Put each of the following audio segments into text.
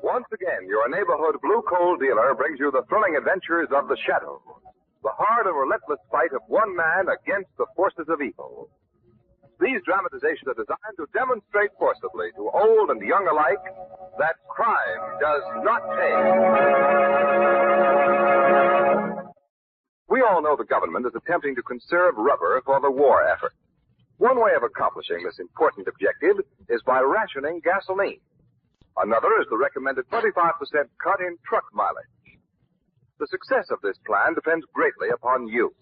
Once again, your neighborhood blue coal dealer brings you the thrilling adventures of the Shadow, the hard and relentless fight of one man against the forces of evil. These dramatizations are designed to demonstrate forcibly to old and young alike that crime does not pay. We all know the government is attempting to conserve rubber for the war effort. One way of accomplishing this important objective is by rationing gasoline. Another is the recommended 25% cut in truck mileage. The success of this plan depends greatly upon you.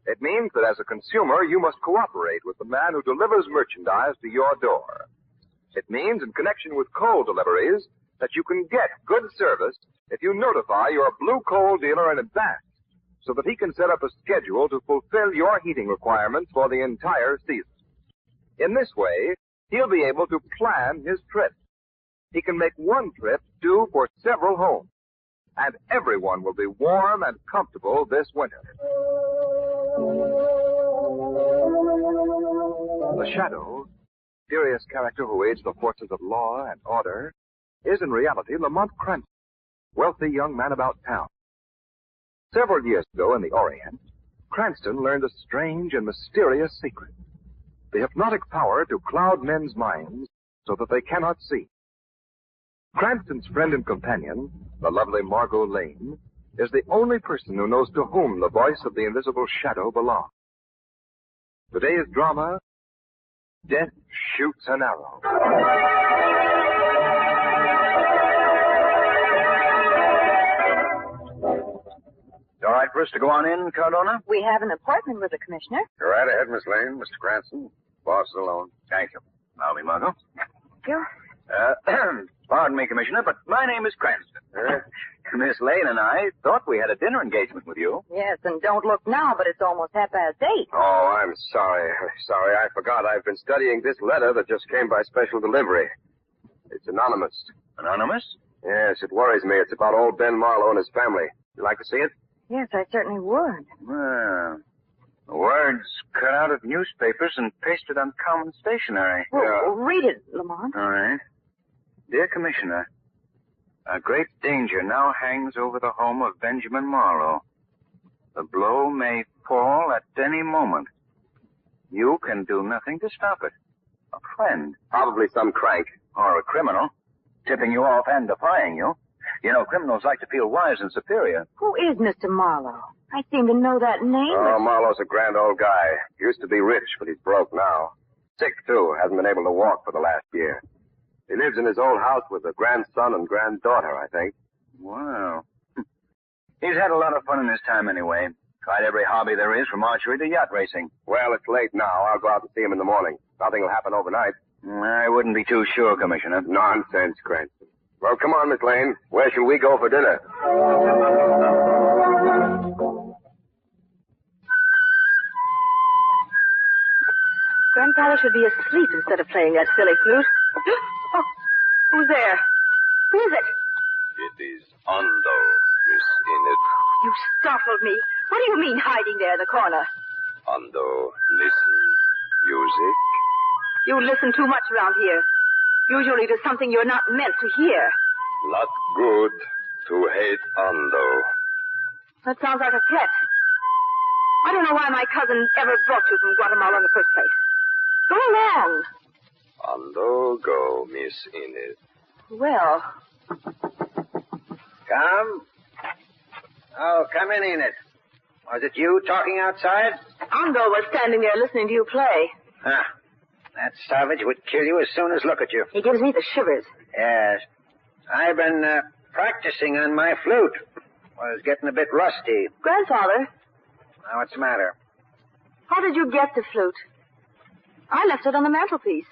It means that as a consumer, you must cooperate with the man who delivers merchandise to your door. It means, in connection with coal deliveries, that you can get good service if you notify your blue coal dealer in advance, so that he can set up a schedule to fulfill your heating requirements for the entire season. In this way, he'll be able to plan his trip. He can make one trip do for several homes, and everyone will be warm and comfortable this winter. The Shadow, mysterious character who aids the forces of law and order, is in reality Lamont Cranston, wealthy young man about town. Several years ago in the Orient, Cranston learned a strange and mysterious secret, the hypnotic power to cloud men's minds so that they cannot see. Cranston's friend and companion, the lovely Margot Lane, is the only person who knows to whom the voice of the invisible Shadow belongs. Today's drama, Death Shoots an Arrow. All right for us to go on in, Cardona? We have an appointment with the commissioner. Go right ahead, Miss Lane. Mr. Cranston. Boss is alone. Thank you. Allow me, Margot. You? Pardon me, Commissioner, but my name is Cranston. Miss Lane and I thought we had a dinner engagement with you. Yes, and don't look now, but it's almost 8:30. Oh, I'm sorry. Sorry, I forgot. I've been studying this letter that just came by special delivery. It's anonymous. Anonymous? Yes, it worries me. It's about old Ben Marlowe and his family. You like to see it? Yes, I certainly would. Well, the words cut out of newspapers and pasted on common stationery. Well, read it, Lamont. All right. Dear Commissioner, a great danger now hangs over the home of Benjamin Marlowe. The blow may fall at any moment. You can do nothing to stop it. A friend. Probably some crank. Or a criminal, tipping you off and defying you. You know, criminals like to feel wise and superior. Who is Mr. Marlowe? I seem to know that name. Oh, Marlowe's a grand old guy. Used to be rich, but he's broke now. Sick, too. Hasn't been able to walk for the last year. He lives in his old house with a grandson and granddaughter, I think. Wow. He's had a lot of fun in his time anyway. Tried every hobby there is, from archery to yacht racing. Well, it's late now. I'll go out and see him in the morning. Nothing will happen overnight. I wouldn't be too sure, Commissioner. Nonsense, Cranston. Well, come on, Miss Lane. Where shall we go for dinner? Grandfather should be asleep instead of playing that silly flute. Oh, who's there? Who is it? It is Ando, Miss Enid. You startled me. What do you mean hiding there in the corner? Ando, listen. Music. You listen too much around here. Usually to something you're not meant to hear. Not good to hate Ando. That sounds like a threat. I don't know why my cousin ever brought you from Guatemala in the first place. Go along. Ando, go, Miss Enid. Well. Come. Oh, come in, Enid. Was it you talking outside? Ando was standing there listening to you play. Huh. That savage would kill you as soon as look at you. He gives me the shivers. Yes. I've been practicing on my flute. Was getting a bit rusty. Grandfather. Now, what's the matter? How did you get the flute? I left it on the mantelpiece.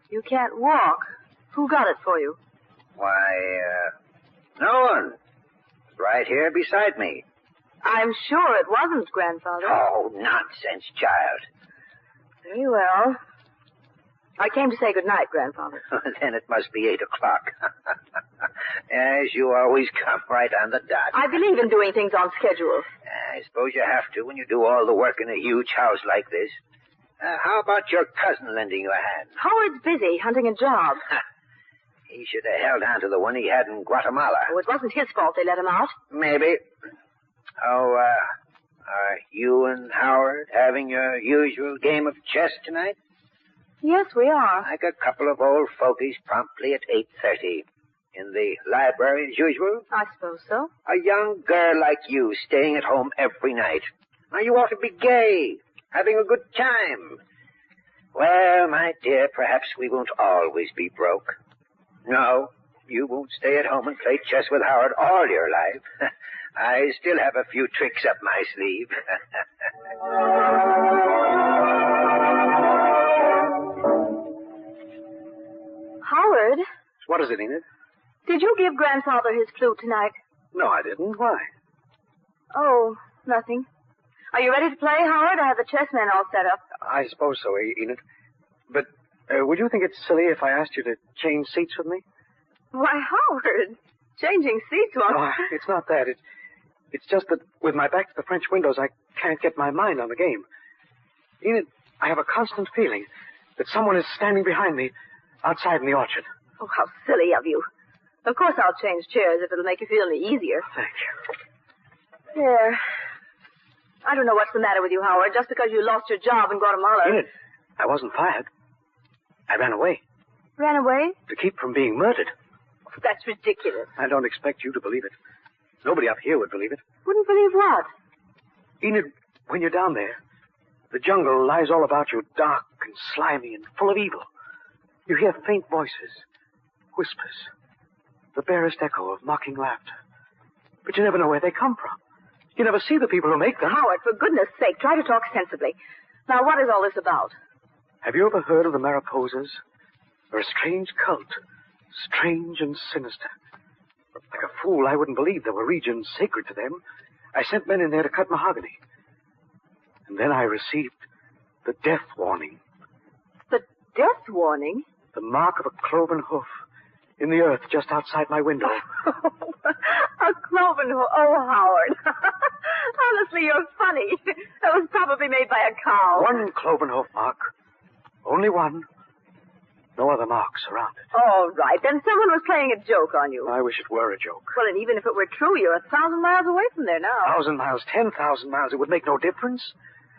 You can't walk. Who got it for you? Why, no one. Right here beside me. I'm sure it wasn't, Grandfather. Oh, nonsense, child. Very well. I came to say good night, Grandfather. Then it must be 8 o'clock. As you always come right on the dot. I believe in doing things on schedule. I suppose you have to when you do all the work in a huge house like this. How about your cousin lending you a hand? Howard's busy hunting a job. He should have held on to the one he had in Guatemala. Oh, it wasn't his fault they let him out. Maybe. Oh, are you and Howard having your usual game of chess tonight? Yes, we are. Like a couple of old fogies promptly at 8:30. In the library as usual? I suppose so. A young girl like you staying at home every night. Now, you ought to be gay, having a good time. Well, my dear, perhaps we won't always be broke. No, you won't stay at home and play chess with Howard all your life. I still have a few tricks up my sleeve. Howard, What is it, Enid? did you give Grandfather his flute tonight? No, I didn't. Why? Oh, nothing. Are you ready to play, Howard? I have the chessmen all set up. I suppose so, Enid. But would you think it's silly if I asked you to change seats with me? Why, Howard, changing seats won't... No, it's not that. It's just that with my back to the French windows, I can't get my mind on the game. Enid, I have a constant feeling that someone is standing behind me outside in the orchard. Oh, how silly of you. Of course I'll change chairs if it'll make you feel any easier. Thank you. There. I don't know what's the matter with you, Howard, just because you lost your job in Guatemala. Enid, I wasn't fired. I ran away Ran away? to keep from being murdered. That's ridiculous. I don't expect you to believe it. Nobody up here would believe it. Wouldn't believe what? Enid, when you're down there, the jungle lies all about you, dark and slimy and full of evil. You hear faint voices, whispers, the barest echo of mocking laughter. But you never know where they come from. You never see the people who make them. Howard, for goodness sake, try to talk sensibly. Now, what is all this about? Have you ever heard of the Mariposas? They're a strange cult, strange and sinister. Like a fool, I wouldn't believe there were regions sacred to them. I sent men in there to cut mahogany. And then I received the death warning. The death warning? The mark of a cloven hoof in the earth just outside my window. A cloven hoof. Oh, Howard. Honestly, you're funny. That was probably made by a cow. One cloven hoof mark. Only one. No other marks around it. All right. Then someone was playing a joke on you. I wish it were a joke. Well, and even if it were true, you're 1,000 miles away from there now. 1,000 miles, 10,000 miles, it would make no difference.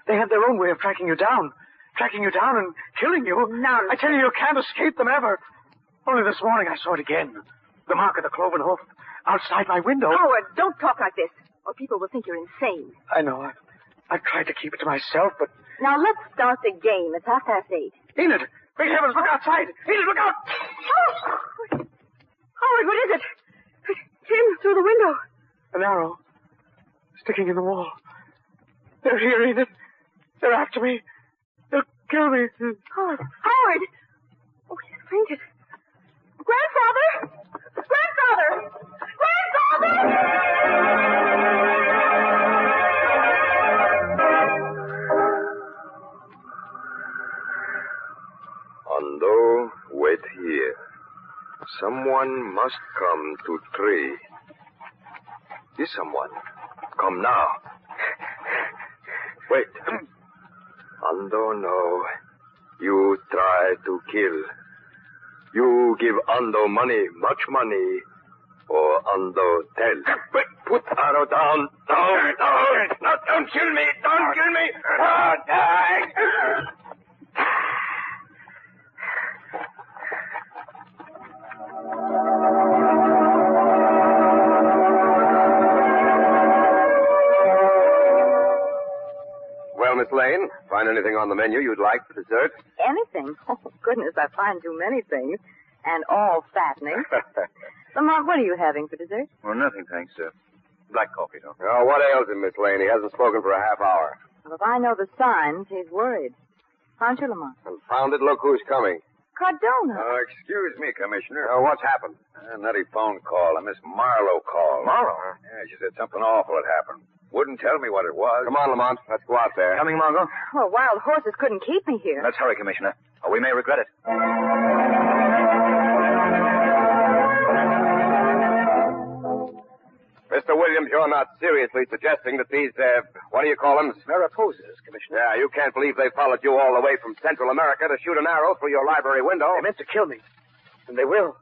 They have their own way of tracking you down and killing you. Nonsense. I tell you, you can't escape them ever. Only this morning I saw it again. The mark of the cloven hoof outside my window. Howard, don't talk like this, or people will think you're insane. I know. I've tried to keep it to myself, but... Now, let's start the game. It's 8:30. Enid! Great heavens, look outside! Enid, look out! Oh! Howard, what is it? It came through the window. An arrow sticking in the wall. They're here, Enid. They're after me. They'll kill me. Howard! Howard! Oh, he's fainted. Grandfather! Grandfather! Grandfather! Ando, wait here. Someone must come to tree. Is someone? Come now. Wait. Ando, no. You try to kill. You give Ando money, much money, or Ando tell. Wait, put arrow down. No, don't kill me. Don't kill me. Oh, die. Well, Miss Lane, find anything on the menu you'd like for dessert? Anything? Oh, goodness, I find too many things. And all fattening. Lamont, what are you having for dessert? Well, nothing, thanks, sir. Black coffee, though. Oh, what ails him, Miss Lane? He hasn't spoken for a half hour. Well, if I know the signs, he's worried. Aren't you, Lamont? Confound it, look who's coming. Cardona. Excuse me, Commissioner. What's happened? A nutty phone call. A Miss Marlowe called. Marlowe? Yeah, she said something awful had happened. Wouldn't tell me what it was. Come on, Lamont. Let's go out there. Coming, Margot? Well, wild horses couldn't keep me here. Let's hurry, Commissioner, or we may regret it. Mr. Williams, you're not seriously suggesting that these, what do you call them? Mariposas, Commissioner. Yeah, you can't believe they followed you all the way from Central America to shoot an arrow through your library window. They meant to kill me. And they will.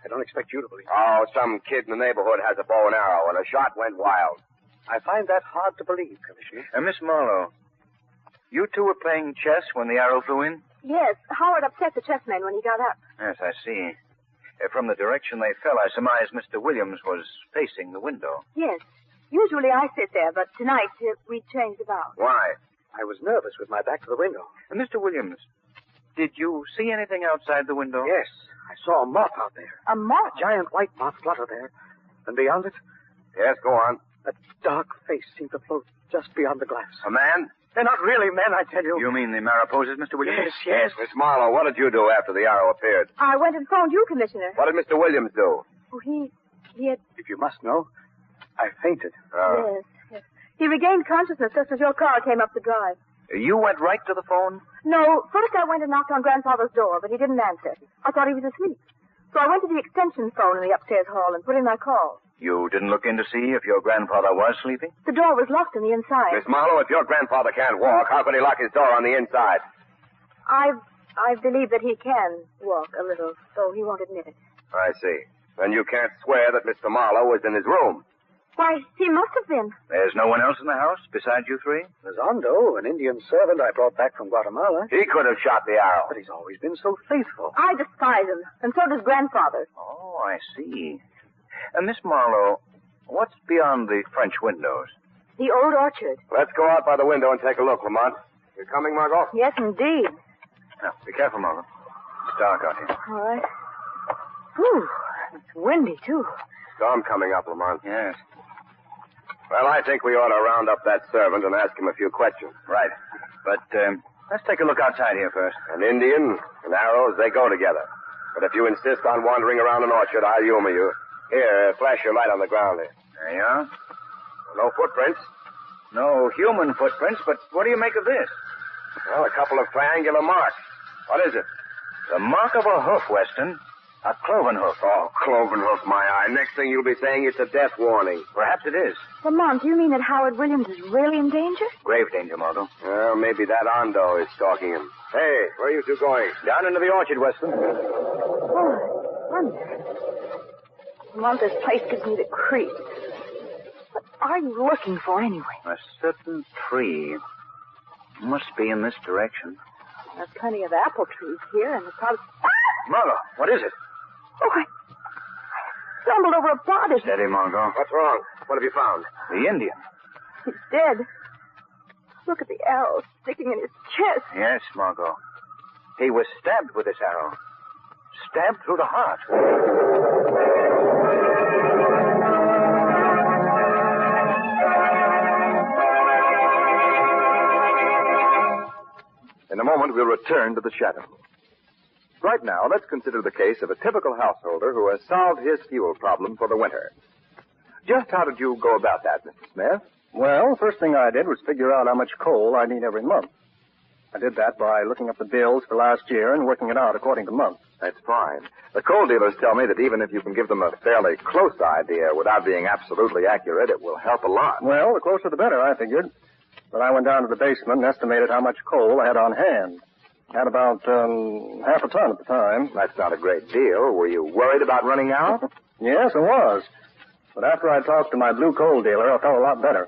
I don't expect you to believe it. Oh, some kid in the neighborhood has a bow and arrow, and a shot went wild. I find that hard to believe, Commissioner. Miss Marlowe, you two were playing chess when the arrow flew in? Yes, Howard upset the chessman when he got up. Yes, I see. From the direction they fell, I surmise Mr. Williams was facing the window. Yes. Usually I sit there, but tonight we changed about. Why? I was nervous with my back to the window. Mr. Williams, did you see anything outside the window? Yes, I saw a moth out there. A moth? A giant white moth flutter there. And beyond it, Yes, go on. a dark face seemed to float just beyond the glass. A man? They're not really men, I tell you. You mean the Mariposas, Mr. Williams? Yes. Miss Marlowe, what did you do after the arrow appeared? I went and phoned you, Commissioner. What did Mr. Williams do? Oh, he had... If you must know, I fainted. Yes. He regained consciousness just as your car came up the drive. You went right to the phone? No, first I went and knocked on Grandfather's door, but he didn't answer. I thought he was asleep. So I went to the extension phone in the upstairs hall and put in my call. You didn't look in to see if your grandfather was sleeping? The door was locked on the inside. Miss Marlowe, if your grandfather can't walk, how could he lock his door on the inside? I believe that he can walk a little, though he won't admit it. I see. Then you can't swear that Mr. Marlowe was in his room. Why, he must have been. There's no one else in the house besides you three? There's Hondo, an Indian servant I brought back from Guatemala. He could have shot the arrow. But he's always been so faithful. I despise him, and so does Grandfather. Oh, I see. Miss Marlowe, what's beyond the French windows? The old orchard. Let's go out by the window and take a look, Lamont. You coming, Margot? Yes, indeed. Now, be careful, Margot. It's dark out here. All right. Whew, it's windy, too. Storm coming up, Lamont. Yes. Well, I think we ought to round up that servant and ask him a few questions. Right. But let's take a look outside here first. An Indian and arrows, they go together. But if you insist on wandering around an orchard, I'll humor you. Here, flash your light on the ground here. There you are. No footprints. No human footprints, but what do you make of this? Well, a couple of triangular marks. What is it? The mark of a hoof, Weston. A cloven hoof. Oh, cloven hoof, my eye. Next thing you'll be saying it's a death warning. Perhaps it is. Lamont, do you mean that Howard Williams is really in danger? Grave danger, Margot. Well, maybe that Hondo is stalking him. Hey, where are you two going? Down into the orchard, Weston. Oh, wonder. Lamont, this place gives me the creeps. What are you looking for, anyway? A certain tree. Must be in this direction. There's plenty of apple trees here, and the probably... Margot, what is it? Oh, I stumbled over a body. Steady, Margot. What's wrong? What have you found? The Indian. He's dead. Look at the arrow sticking in his chest. Yes, Margot. He was stabbed with this arrow. Stabbed through the heart. In a moment, we'll return to the shadow. Right now, let's consider the case of a typical householder who has solved his fuel problem for the winter. Just how did you go about that, Mr. Smith? Well, first thing I did was figure out how much coal I need every month. I did that by looking up the bills for last year and working it out according to months. That's fine. The coal dealers tell me that even if you can give them a fairly close idea without being absolutely accurate, it will help a lot. Well, the closer the better, I figured. But I went down to the basement and estimated how much coal I had on hand. I had about half a ton at the time. That's not a great deal. Were you worried about running out? Yes, I was. But after I talked to my blue coal dealer, I felt a lot better.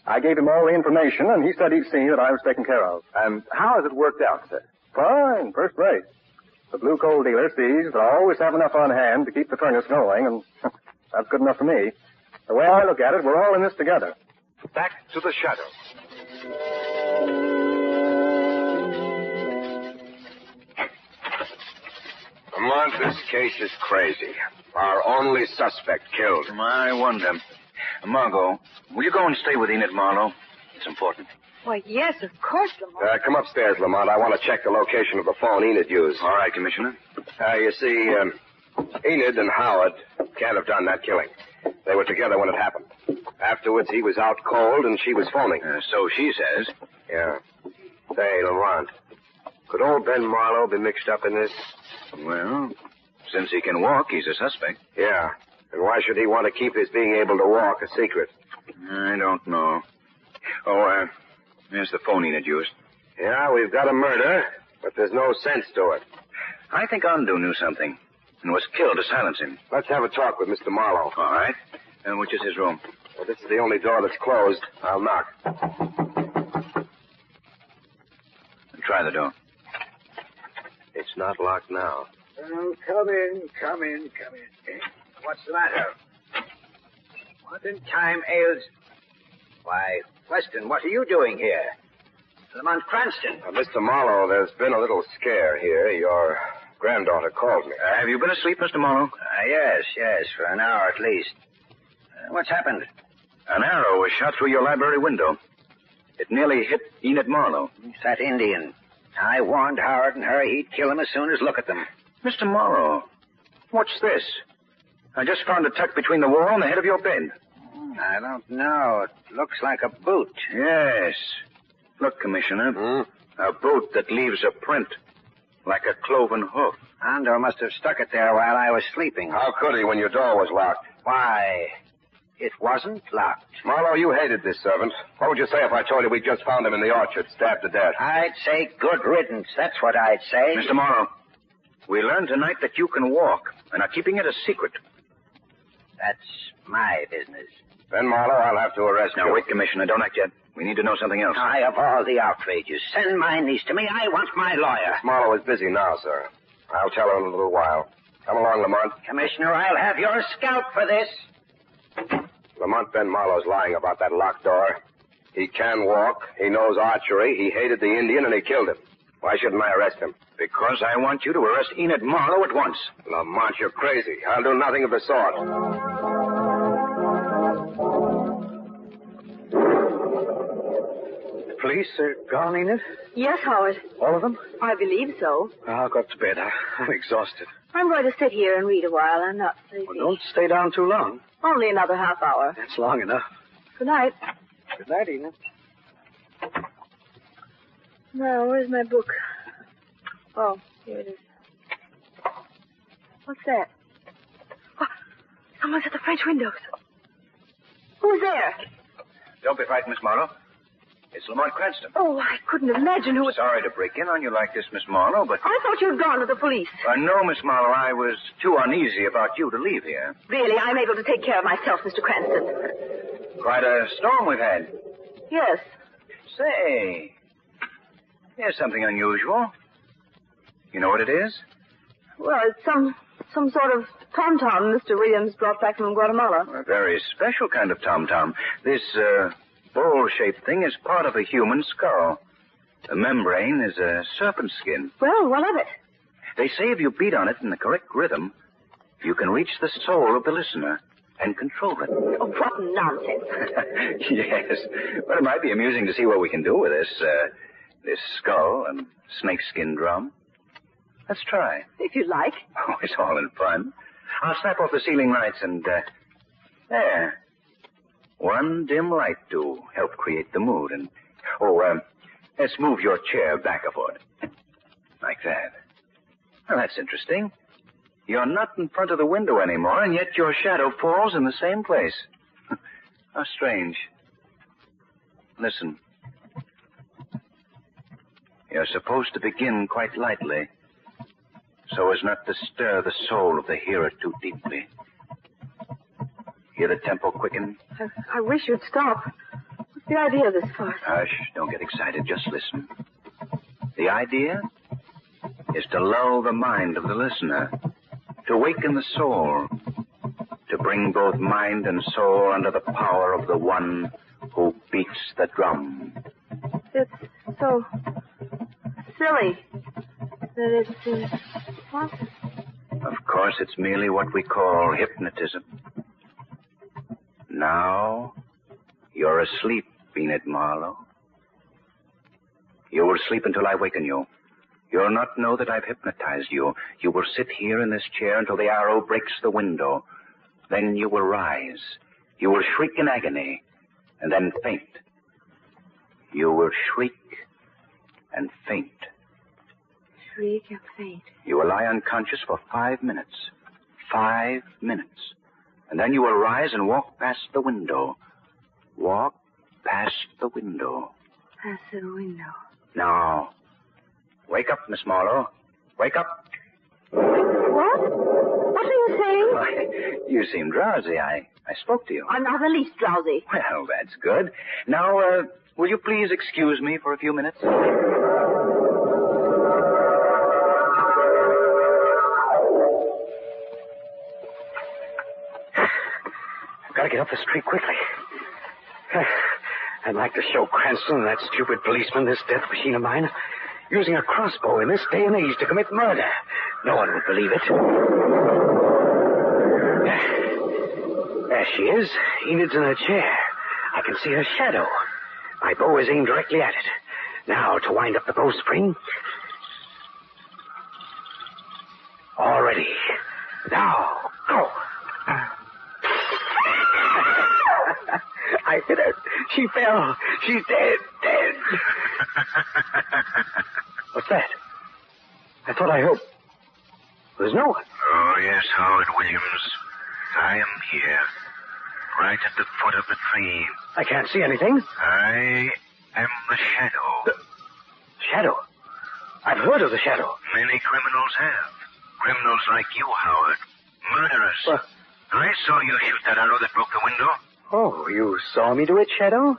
I gave him all the information, and he said he'd see that I was taken care of. And how has it worked out, sir? Fine, first rate. The blue coal dealer sees that I always have enough on hand to keep the furnace going, and that's good enough for me. The way I look at it, we're all in this together. Back to the shadow. Lamont, this case is crazy. Our only suspect killed. I wonder. Margot, will you go and stay with Enid Marlowe? It's important. Why, yes, of course, Lamont. Come upstairs, Lamont. I want to check the location of the phone Enid used. All right, Commissioner. You see, Enid and Howard can't have done that killing. They were together when it happened. Afterwards, he was out cold and she was phoning. So she says. Yeah. Say, Lamont, could old Ben Marlowe be mixed up in this? Well, since he can walk, he's a suspect. Yeah. And why should he want to keep his being able to walk a secret? I don't know. Oh, there's the phone Enid used. Yeah, we've got a murder, but there's no sense to it. I think Ando knew something and was killed to silence him. Let's have a talk with Mr. Marlowe. All right. And which is his room? Well, this is the only door that's closed. I'll knock. Try the door. It's not locked now. Oh, come in. What's the matter? What in time ails... Why, Weston, what are you doing here? Lamont Cranston. Mr. Marlowe, there's been a little scare here. Your granddaughter called me. Have you been asleep, Mr. Marlowe? Yes, for an hour at least. What's happened? An arrow was shot through your library window. It nearly hit Enid Marlowe. It's that Indian. I warned Howard and her he'd kill him as soon as look at them. Mr. Marlowe, what's this? I just found it tucked between the wall and the head of your bed. I don't know. It looks like a boot. Yes. Look, Commissioner. A boot that leaves a print, like a cloven hoof. Ando must have stuck it there while I was sleeping. How could he when your door was locked? Why, it wasn't locked. Marlowe, you hated this servant. What would you say if I told you we just found him in the orchard, stabbed to death? I'd say good riddance. That's what I'd say. Mr. Marlowe, we learned tonight that you can walk and are keeping it a secret. That's my business. Ben Marlowe, I'll have to arrest you. Now, wait, Commissioner. Don't act yet. We need to know something else. I of all the outrages. Send my niece to me. I want my lawyer. Marlowe is busy now, sir. I'll tell her in a little while. Come along, Lamont. Commissioner, I'll have your scalp for this. Lamont, Ben Marlowe's lying about that locked door. He can walk. He knows archery. He hated the Indian, and he killed him. Why shouldn't I arrest him? Because I want you to arrest Enid Marlowe at once. Lamont, you're crazy. I'll do nothing of the sort. The police are gone, Enid? Yes, Howard. All of them? I believe so. I'll go up to bed. I'm exhausted. I'm going to sit here and read a while. I'm not sleepy. Well, don't stay down too long. Only another half hour. That's long enough. Good night. Good night, Enid. Now, where's my book? Oh, here it is. What's that? Oh, someone's at the French windows. Who's there? Don't be frightened, Miss Marlowe. It's Lamont Cranston. Oh, I couldn't imagine who it... Sorry to break in on you like this, Miss Marlowe, but... I thought you'd gone to the police. No, Miss Marlowe, I was too uneasy about you to leave here. Really, I'm able to take care of myself, Mr. Cranston. Quite a storm we've had. Yes. Say, here's something unusual. You know what it is? Well, it's some sort of tom-tom Mr. Williams brought back from Guatemala. A very special kind of tom-tom. This, bowl-shaped thing is part of a human skull. The membrane is a serpent skin. Well, what of it? They say if you beat on it in the correct rhythm, you can reach the soul of the listener and control it. Oh, what nonsense. Yes. Well, it might be amusing to see what we can do with this skull and snakeskin drum. Let's try. If you like. Oh, it's all in fun. I'll snap off the ceiling lights and, there. One dim light to help create the mood. And, let's move your chair back a foot. Like that. Well, that's interesting. You're not in front of the window anymore, and yet your shadow falls in the same place. How strange. Listen. You're supposed to begin quite lightly, so as not to stir the soul of the hearer too deeply. Hear the tempo quicken? I wish you'd stop. What's the idea of this farce? Hush, don't get excited. Just listen. The idea is to lull the mind of the listener, to waken the soul, to bring both mind and soul under the power of the one who beats the drum. It's so silly that it's what? Of course, it's merely what we call hypnotism. Now, you're asleep, Enid Marlowe. You will sleep until I waken you. You'll not know that I've hypnotized you. You will sit here in this chair until the arrow breaks the window. Then you will rise. You will shriek in agony, and then faint. You will shriek and faint. Shriek and faint. You will lie unconscious for 5 minutes. 5 minutes. And then you will rise and walk past the window. Walk past the window. Past the window. Now, wake up, Miss Marlowe. Wake up. What? What are you saying? Why, you seem drowsy. I spoke to you. I'm not the least drowsy. Well, that's good. Now, will you please excuse me for a few minutes? I've got to get up the street quickly. I'd like to show Cranston and that stupid policeman this death machine of mine. Using a crossbow in this day and age to commit murder. No one would believe it. There she is. Enid's in her chair. I can see her shadow. My bow is aimed directly at it. Now, to wind up the bowstring. All ready. Now, go. I hit her. She fell. She's dead. What's that? I thought I heard... There's no one. Oh, yes, Howard Williams. I am here. Right at the foot of the tree. I can't see anything. I am the Shadow. The Shadow? I've heard of the Shadow. Many criminals have. Criminals like you, Howard. Murderers. I saw you shoot that arrow that broke the window. Oh, you saw me do it, Shadow?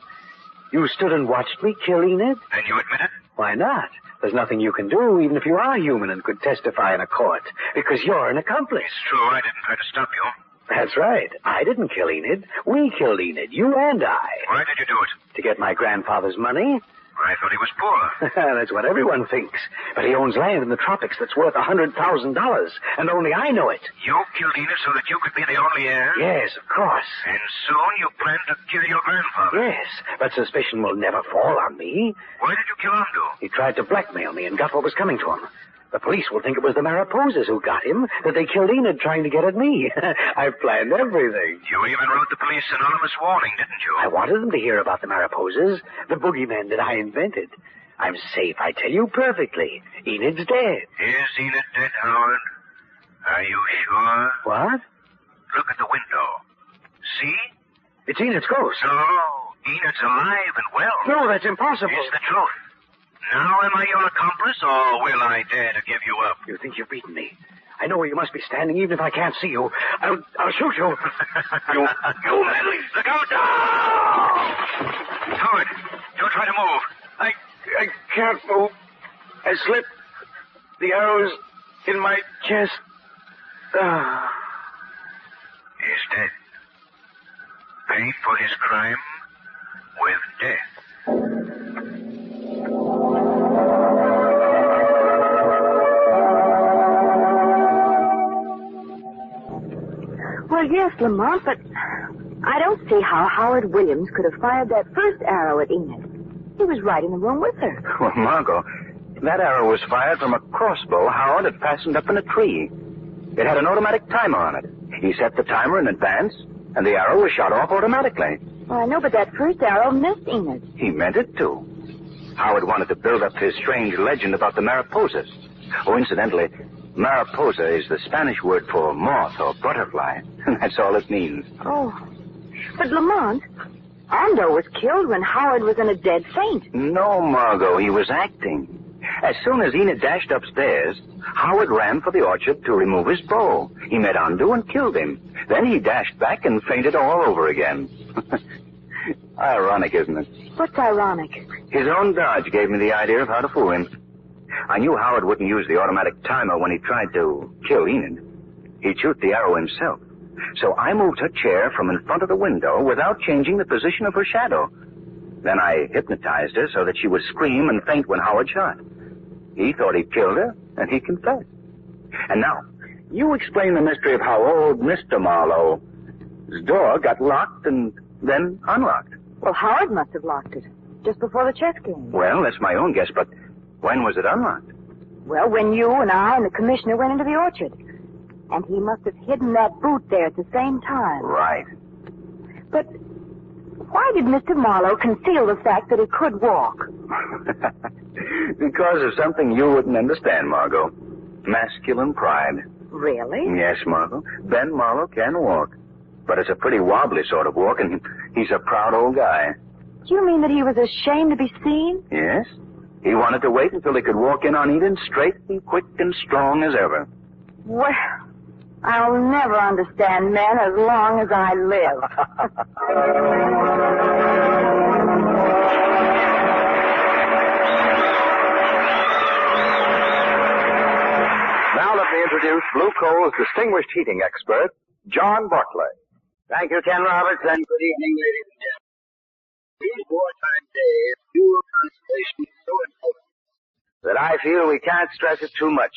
You stood and watched me kill Enid? And you admit it? Why not? There's nothing you can do, even if you are human and could testify in a court, because you're an accomplice. It's true, I didn't try to stop you. That's right. I didn't kill Enid. We killed Enid, you and I. Why did you do it? To get my grandfather's money. I thought he was poor. That's what everyone thinks. But he owns land in the tropics that's worth $100,000, and only I know it. You killed Enid so that you could be the only heir? Yes, of course. And soon you plan to kill your grandfather? Yes, but suspicion will never fall on me. Why did you kill Amdo? He tried to blackmail me and got what was coming to him. The police will think it was the Mariposas who got him, that they killed Enid trying to get at me. I've planned everything. You even wrote the police an anonymous warning, didn't you? I wanted them to hear about the Mariposas, the boogeymen that I invented. I'm safe, I tell you perfectly. Enid's dead. Is Enid dead, Howard? Are you sure? What? Look at the window. See? It's Enid's ghost. No, Enid's alive and well. No, that's impossible. It's the truth. Now am I your accomplice, or will I dare to give you up? You think you've beaten me. I know where you must be standing, even if I can't see you. I'll shoot you. you meddling... Look out! Howard, don't try to move. I can't move. I slipped. The arrow's in my chest. He's dead. Paid for his crime with death. Well, yes, Lamont, but I don't see how Howard Williams could have fired that first arrow at Enid. He was right in the room with her. Well, Margot, that arrow was fired from a crossbow Howard had fastened up in a tree. It had an automatic timer on it. He set the timer in advance, and the arrow was shot off automatically. Well, I know, but that first arrow missed Enid. He meant it to. Howard wanted to build up his strange legend about the Mariposas. Oh, incidentally, Mariposa is the Spanish word for moth or butterfly. That's all it means. Oh. But, Lamont, Ando was killed when Howard was in a dead faint. No, Margot, he was acting. As soon as Enid dashed upstairs, Howard ran for the orchard to remove his bow. He met Ando and killed him. Then he dashed back and fainted all over again. Ironic, isn't it? What's ironic? His own dodge gave me the idea of how to fool him. I knew Howard wouldn't use the automatic timer when he tried to kill Enid. He'd shoot the arrow himself. So I moved her chair from in front of the window without changing the position of her shadow. Then I hypnotized her so that she would scream and faint when Howard shot. He thought he'd killed her, and he confessed. And now, you explain the mystery of how old Mr. Marlowe's door got locked and then unlocked. Well, Howard must have locked it. just before the chess game. Well, that's my own guess, but when was it unlocked? Well, when you and I and the commissioner went into the orchard. And he must have hidden that boot there at the same time. Right. But why did Mr. Marlowe conceal the fact that he could walk? Because of something you wouldn't understand, Margot. Masculine pride. Really? Yes, Margot. Ben Marlowe can walk. But it's a pretty wobbly sort of walk, and he's a proud old guy. Do you mean that he was ashamed to be seen? Yes. He wanted to wait until he could walk in on Eden straight and quick and strong as ever. Well, I'll never understand men as long as I live. Now let me introduce Blue Coal's distinguished heating expert, John Barclay. Thank you, Ken Roberts, and good evening, ladies and gentlemen. These wartime days, fuel conservation is so important that I feel we can't stress it too much.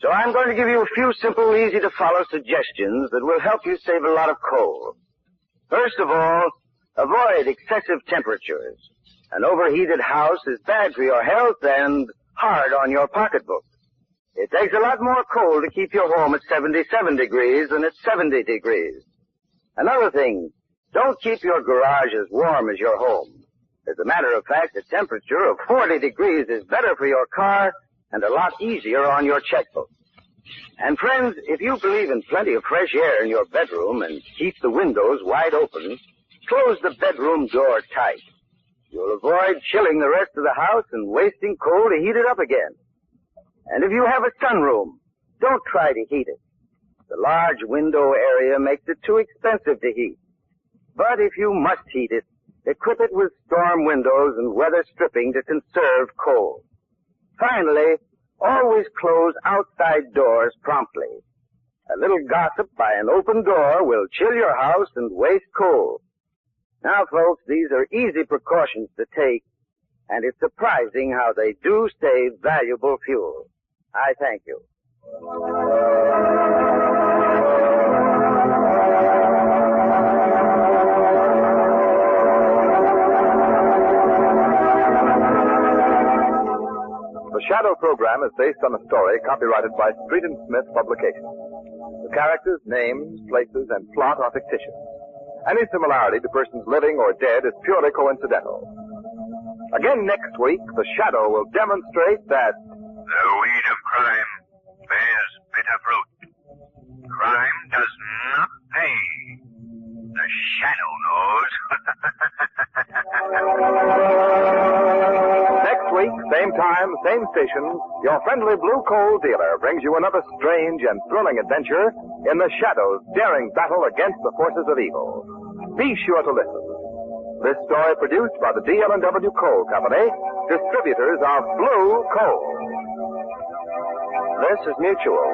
So I'm going to give you a few simple, easy-to-follow suggestions that will help you save a lot of coal. First of all, avoid excessive temperatures. An overheated house is bad for your health and hard on your pocketbook. It takes a lot more coal to keep your home at 77 degrees than at 70 degrees. Another thing, don't keep your garage as warm as your home. As a matter of fact, a temperature of 40 degrees is better for your car and a lot easier on your checkbook. And friends, if you believe in plenty of fresh air in your bedroom and keep the windows wide open, close the bedroom door tight. You'll avoid chilling the rest of the house and wasting coal to heat it up again. And if you have a sunroom, don't try to heat it. The large window area makes it too expensive to heat. But if you must heat it, equip it with storm windows and weather stripping to conserve coal. Finally, always close outside doors promptly. A little gossip by an open door will chill your house and waste coal. Now, folks, these are easy precautions to take, and it's surprising how they do save valuable fuel. I thank you. The Shadow program is based on a story copyrighted by Street and Smith Publications. The characters, names, places, and plot are fictitious. Any similarity to persons living or dead is purely coincidental. Again next week, The Shadow will demonstrate that the weed of crime bears bitter fruit. Crime does not pay. The Shadow knows. next week, same time, same station, your friendly Blue Coal dealer brings you another strange and thrilling adventure in the Shadow's daring battle against the forces of evil. Be sure to listen. This story produced by the DL&W Coal Company, distributors of Blue Coal. This is Mutual.